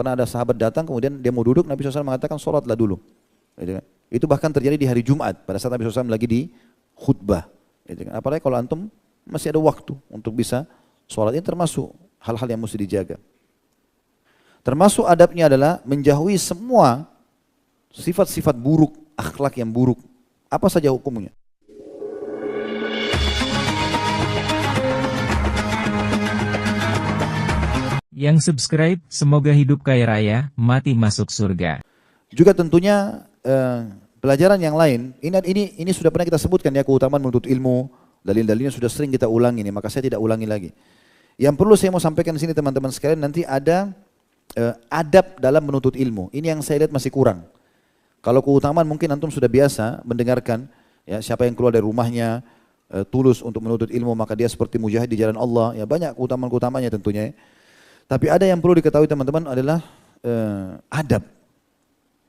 Pernah ada sahabat datang kemudian dia mau duduk, Nabi SAW mengatakan sholatlah dulu. Gitu kan. Itu bahkan terjadi di hari Jumat pada saat Nabi SAW lagi di khutbah. Gitu kan. Apalagi kalau antum masih ada waktu untuk bisa sholat, ini termasuk hal-hal yang mesti dijaga. Termasuk adabnya adalah menjauhi semua sifat-sifat buruk, akhlak yang buruk. Apa saja hukumnya? Yang subscribe, semoga hidup kaya raya, mati masuk surga. Juga tentunya pelajaran yang lain, ini sudah pernah kita sebutkan ya, keutamaan menuntut ilmu, dalil-dalilnya sudah sering kita ulangi nih, maka saya tidak ulangi lagi. Yang perlu saya mau sampaikan di sini teman-teman sekalian, nanti ada adab dalam menuntut ilmu. Ini yang saya lihat masih kurang. Kalau keutamaan mungkin antum sudah biasa mendengarkan, ya siapa yang keluar dari rumahnya tulus untuk menuntut ilmu maka dia seperti mujahid di jalan Allah. Ya banyak keutamaan-keutamanya tentunya. Tapi ada yang perlu diketahui teman-teman adalah adab.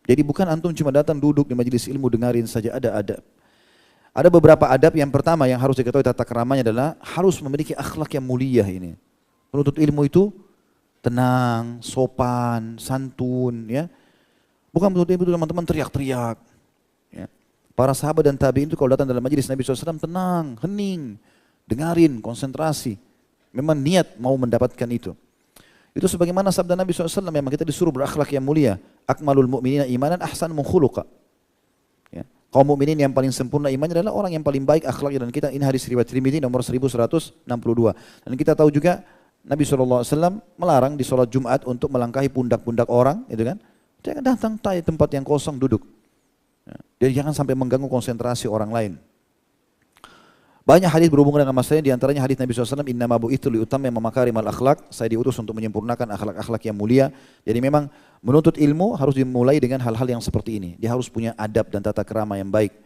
Jadi bukan antum cuma datang duduk di majelis ilmu dengarin saja, ada adab. Ada beberapa adab. Yang pertama yang harus diketahui tata keramanya adalah harus memiliki akhlak yang mulia ini. Penuntut ilmu itu tenang, sopan, santun, ya. Bukan menuntut ilmu itu teman-teman teriak-teriak. Ya. Para sahabat dan tabi'in itu kalau datang dalam majelis Nabi SAW tenang, hening, dengarin, konsentrasi. Memang niat mau mendapatkan itu. Itu sebagaimana sabda Nabi SAW, memang kita disuruh berakhlak yang mulia. Akmalul mu'minina imanan ahsanuhum khuluqa. Ya. Kaum mukminin yang paling sempurna imannya adalah orang yang paling baik akhlaknya. Dan kita, ini hadis riwayat Tirmidzi nomor 1162. Dan kita tahu juga Nabi SAW melarang di sholat Jumat untuk melangkahi pundak-pundak orang, gitu kan? Jangan datang di tempat yang kosong duduk. Ya. Jadi jangan sampai mengganggu konsentrasi orang lain. Banyak hadis berhubungan dengan masalah ini, diantaranya hadis Nabi SAW, innama bu'ithu liutammima makarimal akhlak, saya diutus untuk menyempurnakan akhlak-akhlak yang mulia. Jadi memang menuntut ilmu harus dimulai dengan hal-hal yang seperti ini. Dia harus punya adab dan tata krama yang baik.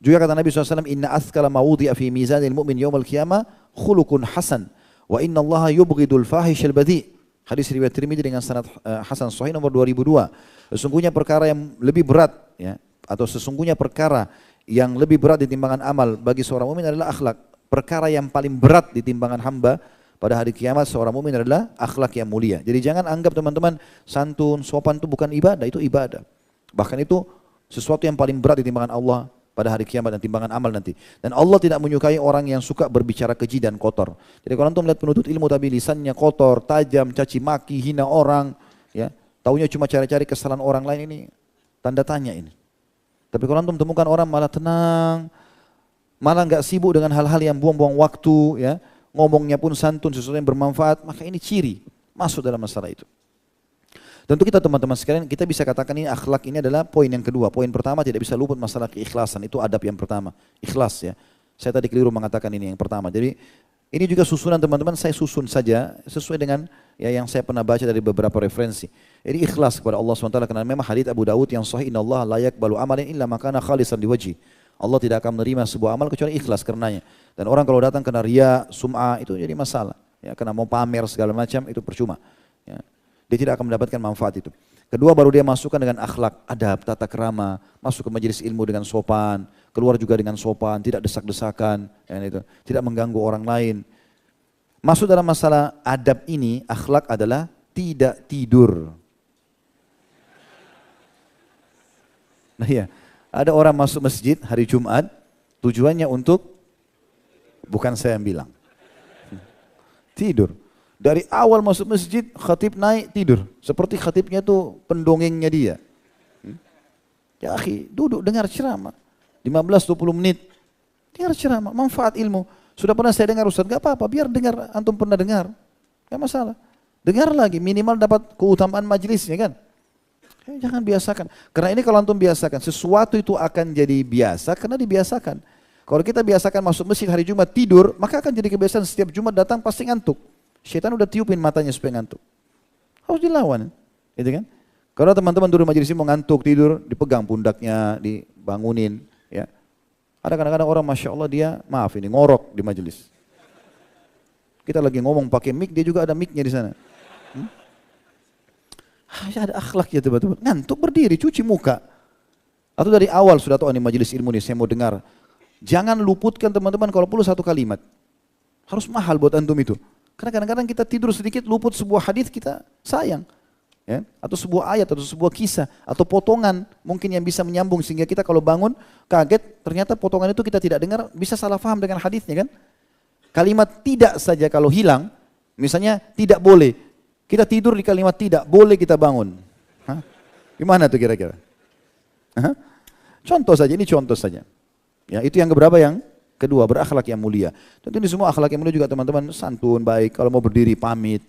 Juga kata Nabi SAW, inna athqala ma wudi'a fi mizanil mu'min yawmal qiyamah khuluqun hasan. Wa inna allaha yubghidul fahishal badhi. Hadis riwayat Tirmidzi dengan sanad hasan sahih nomor 2002. Sesungguhnya perkara yang lebih berat, ya, atau sesungguhnya perkara yang lebih berat di timbangan amal bagi seorang mukmin adalah akhlak. Perkara yang paling berat di timbangan hamba pada hari kiamat seorang mukmin adalah akhlak yang mulia. Jadi jangan anggap teman-teman santun, sopan itu bukan ibadah, itu ibadah. Bahkan itu sesuatu yang paling berat di timbangan Allah pada hari kiamat dan timbangan amal nanti. Dan Allah tidak menyukai orang yang suka berbicara keji dan kotor. Jadi kalau antum melihat penuntut ilmu tapi lisannya kotor, tajam, caci maki, hina orang, ya, taunya cuma cari-cari kesalahan orang lain, ini tanda tanya ini. Tapi kalau antum temukan orang malah tenang, malah nggak sibuk dengan hal-hal yang buang-buang waktu, ya, ngomongnya pun santun, sesuatu yang bermanfaat, maka ini ciri masuk dalam masalah itu. Tentu kita teman-teman sekalian, kita bisa katakan ini akhlak ini adalah poin yang kedua. Poin pertama tidak bisa luput masalah keikhlasan, itu adab yang pertama. Ikhlas, ya. Saya tadi keliru mengatakan ini yang pertama. Jadi ini juga susunan teman-teman, saya susun saja sesuai dengan ya yang saya pernah baca dari beberapa referensi. Jadi ikhlas kepada Allah SWT, karena memang hadits Abu Daud yang sahih, innallaha la yaqbalu amalan illa ma kana khalisan liwajhi. Allah tidak akan menerima sebuah amal kecuali ikhlas karenanya. Dan orang kalau datang kena riya, sum'ah, itu jadi masalah. Ya, karena mau pamer segala macam itu percuma. Ya. Dia tidak akan mendapatkan manfaat itu. Kedua, baru dia masukkan dengan akhlak, adab, tata krama, masuk ke majelis ilmu dengan sopan, keluar juga dengan sopan, tidak desak-desakan, ya, itu, tidak mengganggu orang lain. Masuk dalam masalah adab ini, akhlak adalah tidak tidur. Nah ya, ada orang masuk masjid hari Jumat, tujuannya untuk, bukan saya yang bilang, tidur. Dari awal masuk masjid, khatib naik tidur. Seperti khatibnya itu pendongengnya dia. Ya akhi, duduk dengar ceramah. 15-20 menit. Dengar ceramah, manfaat ilmu. Sudah pernah saya dengar Ustaz, gak apa-apa, biar dengar, antum pernah dengar. Gak masalah. Dengar lagi, minimal dapat keutamaan majelisnya kan. Jangan biasakan. Karena ini kalau antum biasakan, sesuatu itu akan jadi biasa karena dibiasakan. Kalau kita biasakan masuk masjid hari Jumat tidur, maka akan jadi kebiasaan setiap Jumat datang pasti ngantuk. Syaitan udah tiupin matanya supaya ngantuk. Harus dilawan. Gitu kan? Kalau teman-teman duduk majelis mau ngantuk, tidur, dipegang pundaknya, dibangunin. Ya. Ada kadang-kadang orang Masya Allah dia, maaf ini, ngorok di majelis. Kita lagi ngomong pakai mic, dia juga ada mic-nya di sana. Ada akhlak ya teman-teman. Ngantuk berdiri, cuci muka. Atau dari awal sudah tahu ini majelis ilmu nih, saya mau dengar. Jangan luputkan teman-teman kalau perlu satu kalimat. Harus mahal buat antum itu. Karena kadang-kadang kita tidur sedikit luput sebuah hadis kita sayang. ya, atau sebuah ayat atau sebuah kisah atau potongan mungkin yang bisa menyambung sehingga kita kalau bangun kaget ternyata potongan itu kita tidak dengar, bisa salah paham dengan hadisnya kan. Kalimat tidak saja kalau hilang, misalnya tidak boleh, kita tidur di kalimat tidak boleh kita bangun. Hah? Gimana tuh kira-kira? Hah? Contoh saja, ini contoh saja. Ya, itu yang keberapa? Yang kedua, berakhlak yang mulia. Tentu ini semua akhlak yang mulia juga teman-teman, santun, baik, kalau mau berdiri pamit.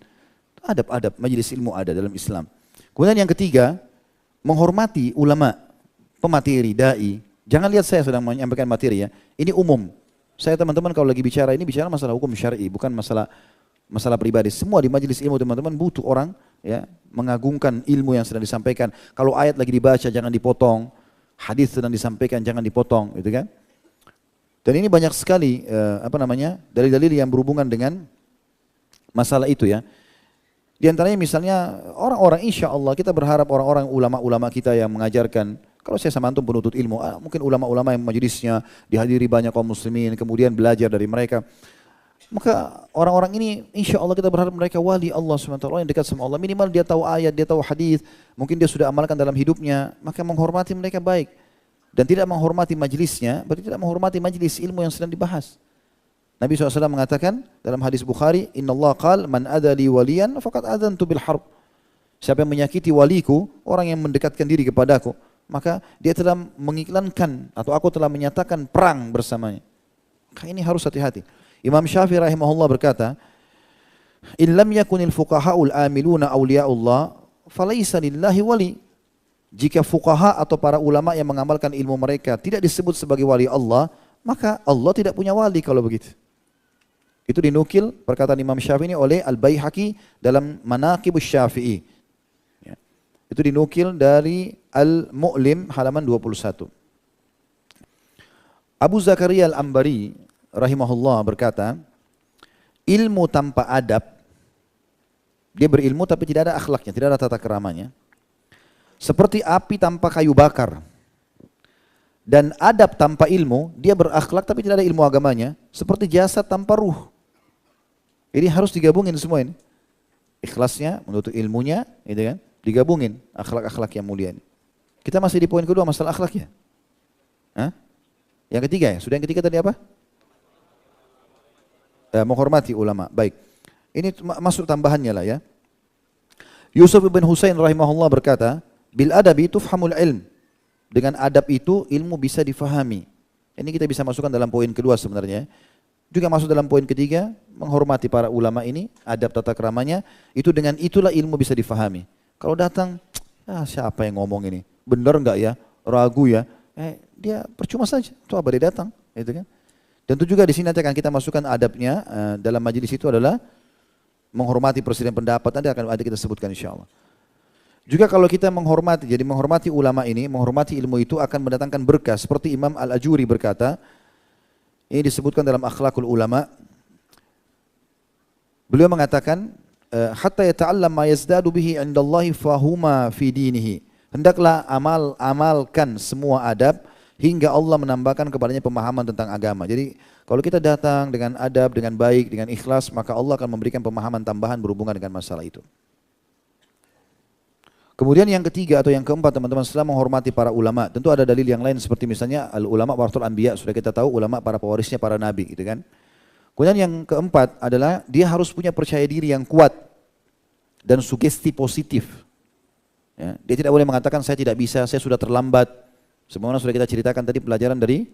Adab-adab majelis ilmu ada dalam Islam. Kemudian yang ketiga, menghormati ulama, pemateri, dai. Jangan lihat saya sedang menyampaikan materi ya. Ini umum. Saya teman-teman kalau lagi bicara ini bicara masalah hukum syar'i, bukan masalah pribadi. Semua di majelis ilmu teman-teman butuh orang ya mengagungkan ilmu yang sedang disampaikan. Kalau ayat lagi dibaca jangan dipotong, hadis sedang disampaikan jangan dipotong, gitu kan? Dan ini banyak sekali dalil-dalil yang berhubungan dengan masalah itu ya. Di antaranya misalnya orang-orang, insya Allah kita berharap orang-orang ulama-ulama kita yang mengajarkan, kalau saya sama antum penuntut ilmu, mungkin ulama-ulama yang majelisnya dihadiri banyak kaum muslimin, kemudian belajar dari mereka. Maka orang-orang ini insya Allah kita berharap mereka wali Allah SWT, yang dekat sama Allah. Minimal dia tahu ayat, dia tahu hadis, mungkin dia sudah amalkan dalam hidupnya, maka menghormati mereka baik. Dan tidak menghormati majelisnya, berarti tidak menghormati majelis ilmu yang sedang dibahas. Nabi SAW mengatakan dalam hadis Bukhari, Inna Allah qal man adali waliyan faqad adantu bil harb. Siapa yang menyakiti waliku, orang yang mendekatkan diri kepadaku, maka dia telah mengiklankan atau aku telah menyatakan perang bersamanya. Maka ini harus hati-hati. Imam Syafi'i rahimahullah berkata, In lam yakunil fuqaha'ul amiluna awliya'ullah falaysa lillahi wali. Jika fuqaha atau para ulama yang mengamalkan ilmu mereka tidak disebut sebagai wali Allah, maka Allah tidak punya wali kalau begitu. Itu dinukil perkataan Imam Syafi'i oleh Al-Baihaqi dalam Manaqibus Syafi'i. Ya. Itu dinukil dari Al-Mu'lim halaman 21. Abu Zakaria Al-Ambari rahimahullah berkata, ilmu tanpa adab, dia berilmu tapi tidak ada akhlaknya, tidak ada tata keramanya, seperti api tanpa kayu bakar. Dan adab tanpa ilmu, dia berakhlak tapi tidak ada ilmu agamanya, seperti jasad tanpa ruh. Ini harus digabungin semua ini. Ikhlasnya, menuntut ilmunya, gitu kan? Digabungin akhlak-akhlak yang mulia ini. Kita masih di poin kedua, masalah akhlak ya. Hah? Yang ketiga ya, sudah yang ketiga tadi apa? Menghormati ulama, baik. Ini masuk tambahannya lah ya. Yusuf bin Husain rahimahullah berkata, bil adabi tufhamul ilm. Dengan adab itu ilmu bisa difahami. Ini kita bisa masukkan dalam poin kedua sebenarnya. Juga masuk dalam poin ketiga, menghormati para ulama ini, adab tata keramanya, itu dengan itulah ilmu bisa difahami. Kalau datang, siapa yang ngomong ini? Benar enggak ya? Ragu ya? Dia percuma saja. Itu apa dia datang? Itu kan? Dan itu juga di sini nanti akan kita masukkan adabnya dalam majelis itu adalah menghormati perselisihan pendapat. Nanti akan ada kita sebutkan insya Allah. Juga kalau kita menghormati, jadi menghormati ulama ini, menghormati ilmu itu akan mendatangkan berkah. Seperti Imam Al-Ajuri berkata, ini disebutkan dalam Akhlaqul Ulama. Beliau mengatakan, hatta yata'allam ma yazdadu bihi 'indallahi fahuma fi dinihi. Hendaklah amalkan semua adab hingga Allah menambahkan kepadanya pemahaman tentang agama. Jadi kalau kita datang dengan adab, dengan baik, dengan ikhlas, maka Allah akan memberikan pemahaman tambahan berhubungan dengan masalah itu. Kemudian yang ketiga atau yang keempat teman-teman, setelah menghormati para ulama, tentu ada dalil yang lain seperti misalnya al-ulama warathul anbiya, sudah kita tahu ulama para pewarisnya para nabi gitu kan. Kemudian yang keempat adalah dia harus punya percaya diri yang kuat dan sugesti positif. Ya, dia tidak boleh mengatakan saya tidak bisa, saya sudah terlambat. Sebagaimana sudah kita ceritakan tadi pelajaran dari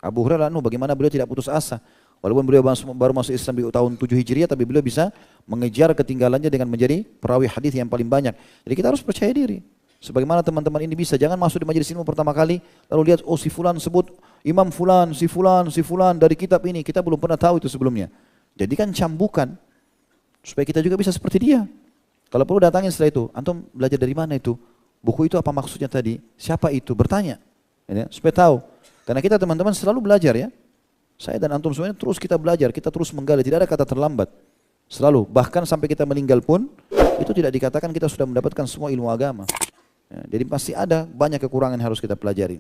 Abu Hurairah, bagaimana beliau tidak putus asa. Walaupun beliau baru masuk Islam di tahun 7 Hijriah, tapi beliau bisa mengejar ketinggalannya dengan menjadi perawi hadis yang paling banyak. Jadi kita harus percaya diri. Sebagaimana teman-teman ini bisa, jangan masuk di majelis ilmu pertama kali, lalu lihat, si fulan sebut Imam fulan, si fulan dari kitab ini. Kita belum pernah tahu itu sebelumnya. Jadi kan cambukan, supaya kita juga bisa seperti dia. Kalau perlu datangin setelah itu, antum belajar dari mana itu? Buku itu apa maksudnya tadi? Siapa itu? Bertanya. Ya, supaya tahu. Karena kita teman-teman selalu belajar ya. Saya dan antum semuanya terus kita belajar, kita terus menggali, tidak ada kata terlambat. Selalu, bahkan sampai kita meninggal pun, itu tidak dikatakan kita sudah mendapatkan semua ilmu agama. Ya, jadi pasti ada banyak kekurangan yang harus kita pelajari.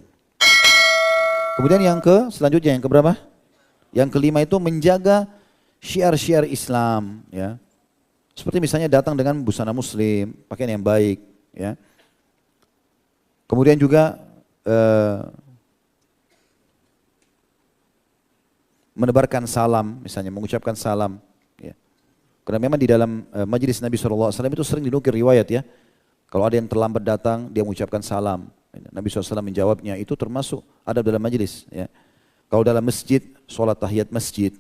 Kemudian selanjutnya yang keberapa? Yang kelima itu menjaga syiar-syiar Islam. Ya. Seperti misalnya datang dengan busana muslim, pakaian yang baik, ya. Kemudian juga menebarkan salam, misalnya mengucapkan salam. Ya. Karena memang di dalam majelis Nabi SAW itu sering dinukil riwayat ya. Kalau ada yang terlambat datang, dia mengucapkan salam. Nabi SAW menjawabnya, itu termasuk adab dalam majelis. Ya. Kalau dalam masjid, sholat tahiyat masjid.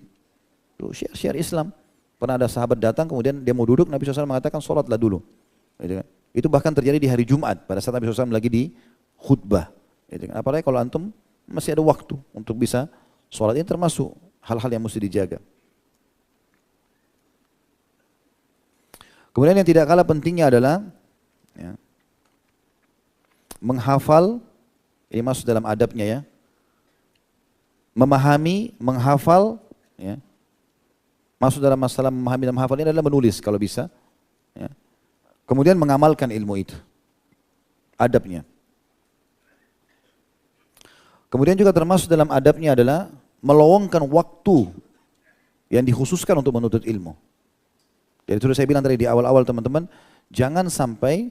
Itu syiar Islam. Pernah ada sahabat datang, kemudian dia mau duduk, Nabi SAW mengatakan sholatlah dulu. Itu bahkan terjadi di hari Jumat, pada saat Nabi SAW lagi di khutbah. Apalagi kalau antum masih ada waktu untuk bisa sholat, ini termasuk hal-hal yang mesti dijaga. Kemudian yang tidak kalah pentingnya adalah ya, menghafal, ini masuk dalam adabnya ya, memahami, menghafal, ya, masuk dalam masalah memahami dan menghafal ini adalah menulis kalau bisa. Ya. Kemudian mengamalkan ilmu itu, adabnya. Kemudian juga termasuk dalam adabnya adalah meluangkan waktu yang dikhususkan untuk menuntut ilmu. Jadi sudah saya bilang tadi di awal-awal teman-teman, jangan sampai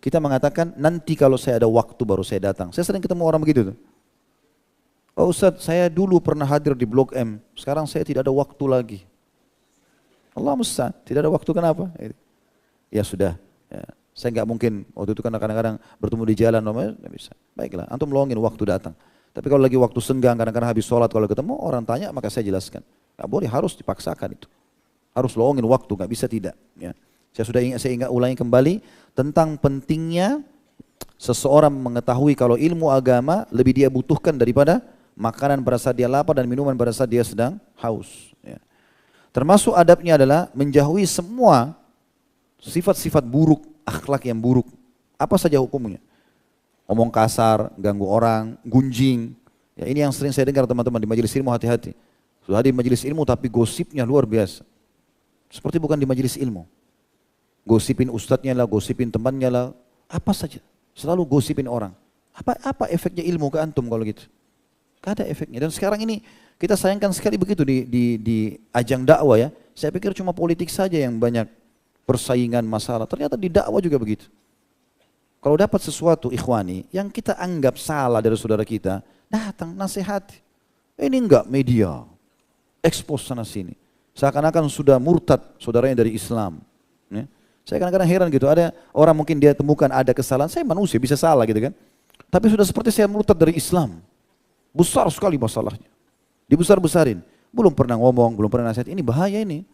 kita mengatakan nanti kalau saya ada waktu baru saya datang. Saya sering ketemu orang begitu tuh. Oh Ustaz, saya dulu pernah hadir di Blok M, sekarang saya tidak ada waktu lagi. Allah musta'an, tidak ada waktu kenapa? Ya sudah, ya. Saya nggak mungkin waktu itu karena kadang-kadang bertemu di jalan, nggak bisa. Baiklah, antum luangin waktu datang. Tapi kalau lagi waktu senggang, kadang-kadang habis sholat kalau ketemu orang tanya, maka saya jelaskan. Nggak boleh, harus dipaksakan itu. Harus luangin waktu, nggak bisa tidak. Ya. Saya ingat ulangi kembali tentang pentingnya seseorang mengetahui kalau ilmu agama lebih dia butuhkan daripada makanan pada saat dia lapar dan minuman pada saat dia sedang haus. Ya. Termasuk adabnya adalah menjauhi semua sifat-sifat buruk, akhlak yang buruk. Apa saja hukumnya? Omong kasar, ganggu orang, gunjing. Ya, ini yang sering saya dengar teman-teman di majelis ilmu, hati-hati. Sudah di majelis ilmu tapi gosipnya luar biasa. Seperti bukan di majelis ilmu. Gosipin ustadznya lah, gosipin temannya lah, apa saja. Selalu gosipin orang. Apa efeknya ilmu ke antum kalau gitu? Gak ada efeknya. Dan sekarang ini kita sayangkan sekali begitu di ajang dakwah ya. Saya pikir cuma politik saja yang banyak persaingan masalah. Ternyata di dakwah juga begitu. Kalau dapat sesuatu ikhwani yang kita anggap salah dari saudara kita, datang nasihati. Ini enggak media, expose sana sini. Seakan-akan sudah murtad saudaranya dari Islam. Ya. Saya kadang-kadang heran gitu, ada orang mungkin dia temukan ada kesalahan, saya manusia bisa salah gitu kan. Tapi sudah seperti saya murtad dari Islam. Besar sekali masalahnya. Dibesar-besarin. Belum pernah ngomong, belum pernah nasihat, ini bahaya ini.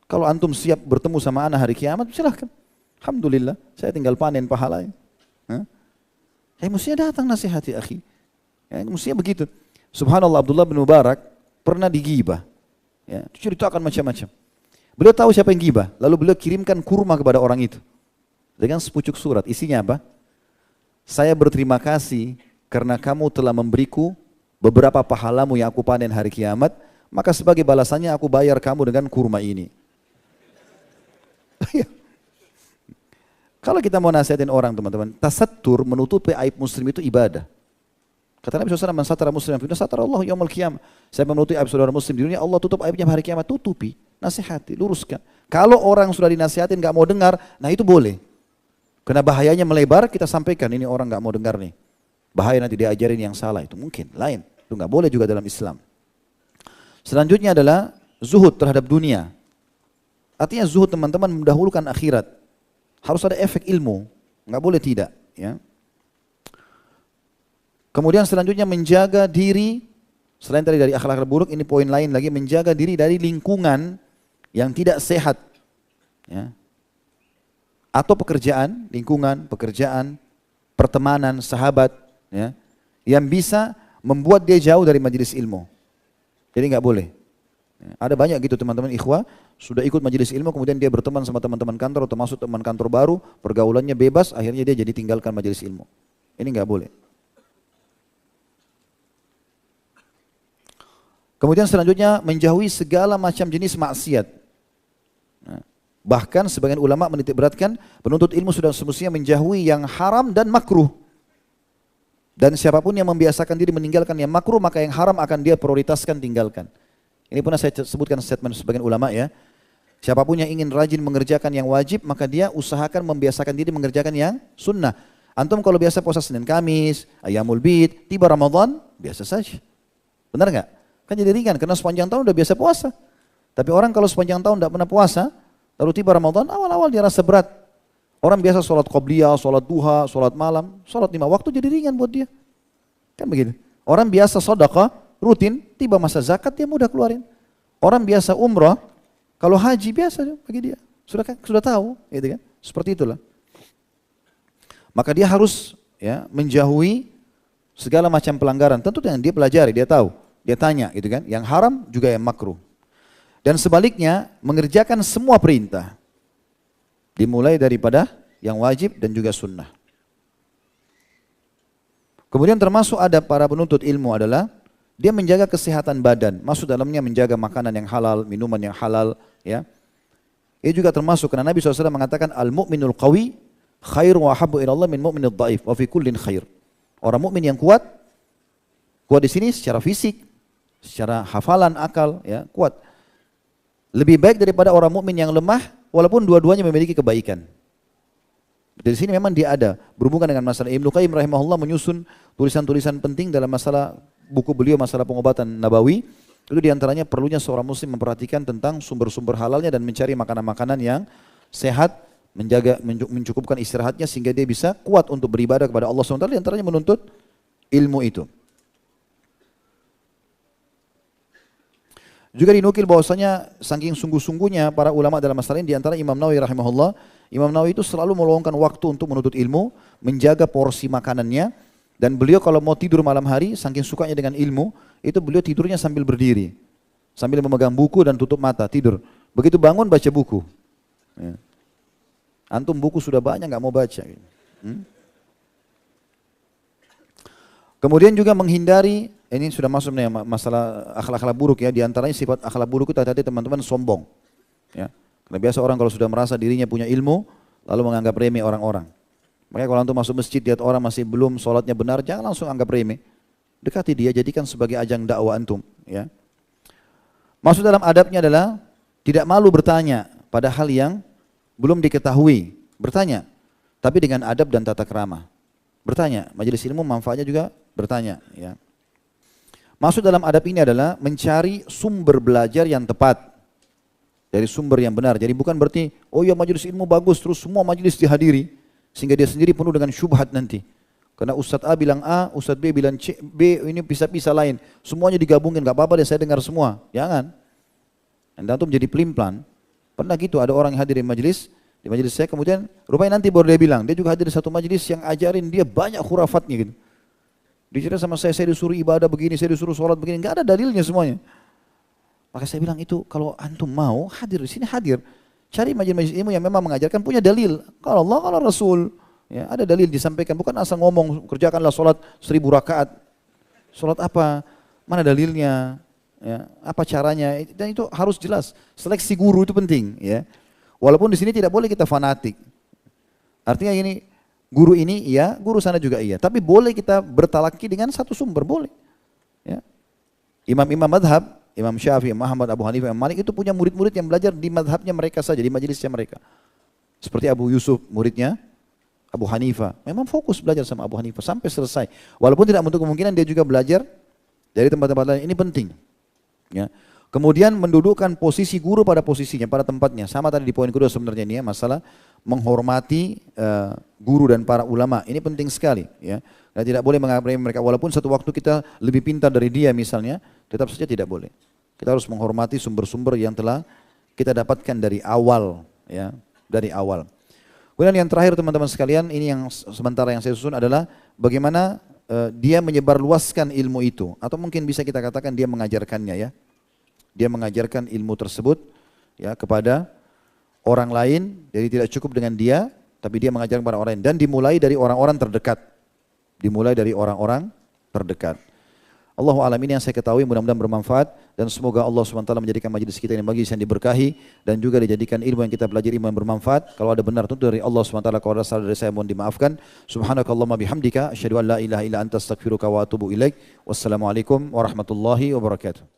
Kalau antum siap bertemu sama anak hari kiamat, silahkan. Alhamdulillah, saya tinggal panen pahalanya. Mestinya datang nasihati akhi. Ya, mestinya begitu. Subhanallah, Abdullah bin Mubarak pernah digibah. Ya, ceritakan macam-macam. Beliau tahu siapa yang gibah, lalu beliau kirimkan kurma kepada orang itu. Dengan sepucuk surat, isinya apa? Saya berterima kasih karena kamu telah memberiku beberapa pahalamu yang aku panen hari kiamat, maka sebagai balasannya aku bayar kamu dengan kurma ini. Kalau kita mau nasihatin orang teman-teman, tasattur menutupi aib muslim itu ibadah. Kata Nabi SAW, man satara muslim fi dunya satara Allah yaumul qiyamah. Saya menutupi aib saudara muslim di dunia, Allah tutup aibnya hari kiamat. Tutupi, nasihati, luruskan. Kalau orang sudah dinasihatin nggak mau dengar, nah itu boleh. Karena bahayanya melebar, kita sampaikan ini orang nggak mau dengar nih. Bahaya nanti diajarin yang salah, itu mungkin lain. Itu nggak boleh juga dalam Islam. Selanjutnya adalah zuhud terhadap dunia. Artinya zuhud teman-teman mendahulukan akhirat. Harus ada efek ilmu, nggak boleh tidak. Ya. Kemudian selanjutnya menjaga diri, selain tadi dari akhlak buruk, ini poin lain lagi, menjaga diri dari lingkungan yang tidak sehat. Ya. Atau pekerjaan, lingkungan, pekerjaan, pertemanan, sahabat, ya, yang bisa membuat dia jauh dari majelis ilmu. Jadi nggak boleh. Ya. Ada banyak gitu teman-teman ikhwah, sudah ikut majelis ilmu, kemudian dia berteman sama teman-teman kantor atau masuk teman kantor baru, pergaulannya bebas, akhirnya dia jadi tinggalkan majelis ilmu. Ini nggak boleh. Kemudian selanjutnya menjauhi segala macam jenis maksiat. Nah, bahkan sebagian ulama menitik beratkan penuntut ilmu sudah semestinya menjauhi yang haram dan makruh. Dan siapapun yang membiasakan diri meninggalkan yang makruh, maka yang haram akan dia prioritaskan tinggalkan. Ini pernah saya sebutkan statement sebagian ulama ya. Siapapun yang ingin rajin mengerjakan yang wajib, maka dia usahakan membiasakan diri mengerjakan yang sunnah. Antum kalau biasa puasa Senin Kamis, Ayyamul Bid, tiba Ramadan, biasa saja. Benar nggak? Kan jadi ringan, karena sepanjang tahun udah biasa puasa. Tapi orang kalau sepanjang tahun tidak pernah puasa, lalu tiba Ramadan, awal-awal dia rasa berat. Orang biasa sholat qobliyah, sholat duha, sholat malam, sholat 5 waktu jadi ringan buat dia. Kan begitu. Orang biasa sedekah, rutin, tiba masa zakat dia mudah keluarin. Orang biasa umrah, kalau haji biasa bagi dia. Sudah tahu, gitu kan? Seperti itulah. Maka dia harus ya menjauhi segala macam pelanggaran. Tentu yang dia pelajari, dia tahu, dia tanya, gitu kan? Yang haram juga yang makruh. Dan sebaliknya mengerjakan semua perintah. Dimulai daripada yang wajib dan juga sunnah. Kemudian termasuk ada para penuntut ilmu adalah dia menjaga kesehatan badan. Maksud dalamnya menjaga makanan yang halal, minuman yang halal. Ya. Ini juga termasuk karena Nabi SAW mengatakan al-mu'minul qawi khair wa habbu ilallah min mu'minil dhaif wa fi kullin khair. Orang mukmin yang kuat di sini secara fisik, secara hafalan, akal, ya kuat. Lebih baik daripada orang mukmin yang lemah, walaupun dua-duanya memiliki kebaikan. Dari sini memang dia ada berhubungan dengan masalah Ibnu Qayyim rahimahullah menyusun tulisan-tulisan penting dalam masalah buku beliau masalah pengobatan nabawi. Itu diantaranya perlunya seorang muslim memperhatikan tentang sumber-sumber halalnya dan mencari makanan-makanan yang sehat, menjaga mencukupkan istirahatnya sehingga dia bisa kuat untuk beribadah kepada Allah SWT. Diantaranya menuntut ilmu itu. Juga dinukil bahwasanya saking sungguh-sungguhnya para ulama dalam masalah ini, diantara Imam Nawawi rahimahullah, Imam Nawawi itu selalu meluangkan waktu untuk menuntut ilmu, menjaga porsi makanannya, dan beliau kalau mau tidur malam hari, saking sukanya dengan ilmu, itu beliau tidurnya sambil berdiri, sambil memegang buku dan tutup mata, tidur. Begitu bangun baca buku. Ya. Antum buku sudah banyak nggak mau baca. Kemudian juga menghindari, ini sudah masuk nih masalah akhlak-akhlak buruk ya. Di antaranya sifat akhlak buruk itu tadi teman-teman sombong. Ya. Karena biasa orang kalau sudah merasa dirinya punya ilmu, lalu menganggap remeh orang-orang. Makanya kalau antum masuk masjid lihat orang masih belum sholatnya benar, jangan langsung anggap remeh. Dekati dia, jadikan sebagai ajang dakwah antum. Ya. Masuk dalam adabnya adalah tidak malu bertanya pada hal yang belum diketahui. Bertanya, tapi dengan adab dan tata krama. Bertanya, majelis ilmu manfaatnya juga bertanya. Ya. Masuk dalam adab ini adalah mencari sumber belajar yang tepat. Dari sumber yang benar. Jadi bukan berarti, oh ya majelis ilmu bagus, terus semua majelis dihadiri. Sehingga dia sendiri penuh dengan syubhat nanti. Karena Ustadz A bilang A, Ustadz B bilang C, B ini pisah-pisah lain. Semuanya digabungin, gak apa-apa deh saya dengar semua. Jangan. Anda tuh menjadi pelin-pelan. Pernah gitu ada orang yang hadir di majelis saya, kemudian rupanya nanti baru dia bilang, dia juga hadir di satu majelis yang ajarin dia banyak khurafatnya gitu. Dicerita sama saya disuruh ibadah begini, saya disuruh sholat begini, nggak ada dalilnya semuanya. Maka saya bilang itu kalau antum mau hadir di sini hadir, cari majelis ilmu yang memang mengajarkan punya dalil. Kalau Allah, kalau Rasul, ya ada dalil disampaikan, bukan asal ngomong kerjakanlah sholat 1000 rakaat. Sholat apa? Mana dalilnya? Ya, apa caranya? Dan itu harus jelas. Seleksi guru itu penting. Ya. Walaupun di sini tidak boleh kita fanatik. Artinya ini guru ini iya, guru sana juga iya. Tapi boleh kita bertalaki dengan satu sumber, boleh. Ya. Imam-imam madhab, Imam Syafi'i, Imam Ahmad, Abu Hanifah, Imam Malik itu punya murid-murid yang belajar di madhabnya mereka saja, di majelisnya mereka. Seperti Abu Yusuf, muridnya Abu Hanifah. Memang fokus belajar sama Abu Hanifah sampai selesai. Walaupun tidak menutup kemungkinan dia juga belajar dari tempat-tempat lain. Ini penting. Ya. Kemudian mendudukkan posisi guru pada posisinya, pada tempatnya. Sama tadi di poin kedua sebenarnya ini ya, masalah menghormati guru dan para ulama. Ini penting sekali. Ya. Dan tidak boleh mengapresiasi mereka. Walaupun satu waktu kita lebih pintar dari dia misalnya, tetap saja tidak boleh. Kita harus menghormati sumber-sumber yang telah kita dapatkan dari awal. Ya, dari awal. Kemudian yang terakhir teman-teman sekalian, ini yang sementara yang saya susun adalah bagaimana dia menyebarluaskan ilmu itu. Atau mungkin bisa kita katakan dia mengajarkannya ya. Dia mengajarkan ilmu tersebut ya kepada orang lain, jadi tidak cukup dengan dia, tapi dia mengajarkan kepada orang lain. Dan dimulai dari orang-orang terdekat. Dimulai dari orang-orang terdekat. Allahu a'lam, ini yang saya ketahui, mudah-mudahan bermanfaat dan semoga Allah SWT menjadikan majelis kita ini majelis yang diberkahi dan juga dijadikan ilmu yang kita pelajari ilmu yang bermanfaat. Kalau ada benar tentu dari Allah SWT, kalau ada salah dari saya mohon dimaafkan. Subhanakallahumma bihamdika asyhadu an la ilaha illa anta astaghfiruka wa atubu ilaik. Wassalamualaikum warahmatullahi wabarakatuh.